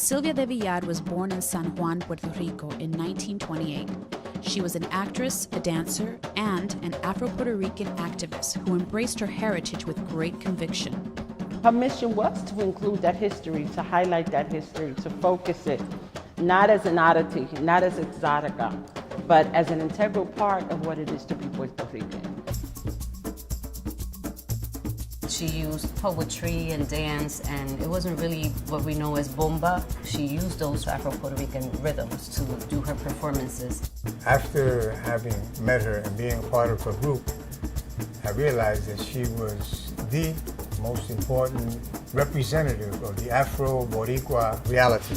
Sylvia Del Villard was born in San Juan, Puerto Rico in 1928. She was an actress, a dancer, and an Afro-Puerto Rican activist who embraced her heritage with great conviction. Her mission was to include that history, to highlight that history, to focus it, not as an oddity, not as exotica, but as an integral part of what it is to be Puerto Rican. She used poetry and dance, and it wasn't really what we know as bomba. She used those Afro-Puerto Rican rhythms to do her performances. After having met her and being part of her group, I realized that she was the most important representative of the Afro-Boricua reality.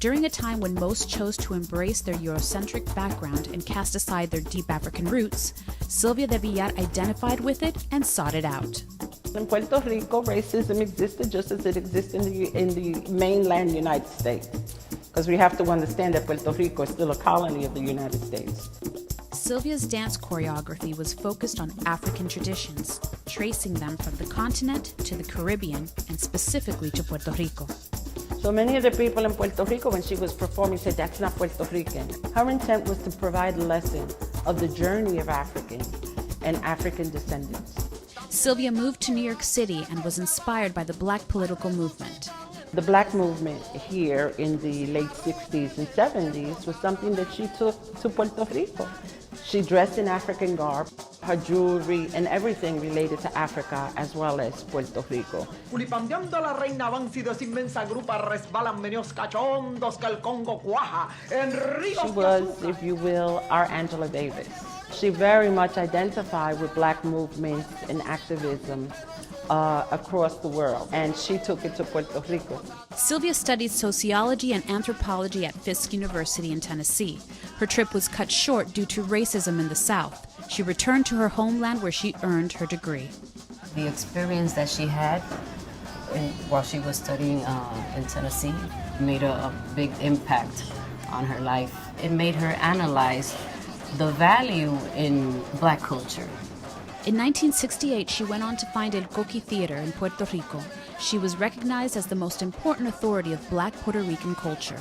During a time when most chose to embrace their Eurocentric background and cast aside their deep African roots, Sylvia Del Villard identified with it and sought it out. In Puerto Rico, racism existed just as it exists in the mainland United States, because we have to understand that Puerto Rico is still a colony of the United States. Sylvia's dance choreography was focused on African traditions, tracing them from the continent to the Caribbean and specifically to Puerto Rico. So many of the people in Puerto Rico, when she was performing, said, "That's not Puerto Rican." Her intent was to provide a lesson of the journey of Africans and African descendants. Sylvia moved to New York City and was inspired by the Black political movement. The Black movement here in the late 60s and 70s was something that she took to Puerto Rico. She dressed in African garb, her jewelry and everything related to Africa as well as Puerto Rico. Culipambeando la reina vencidos inmensa grupa resbalan menos cachondos que el Congo cuaja en ríos. She was, if you will, our Angela Davis. She very much identified with Black movements and activism across the world, and she took it to Puerto Rico. Sylvia studied sociology and anthropology at Fisk University in Tennessee. Her trip was cut short due to racism in the South. She returned to her homeland where she earned her degree. The experience that she had while she was studying in Tennessee made a big impact on her life. It made her analyze the value in Black culture. In 1968, she went on to found El Coqui Theater in Puerto Rico. She was recognized as the most important authority of Black Puerto Rican culture.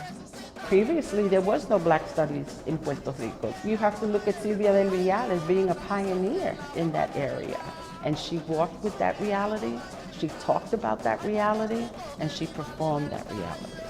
Previously, there was no Black studies in Puerto Rico. You have to look at Sylvia Del Villard as being a pioneer in that area. And she walked with that reality, she talked about that reality, and she performed that reality.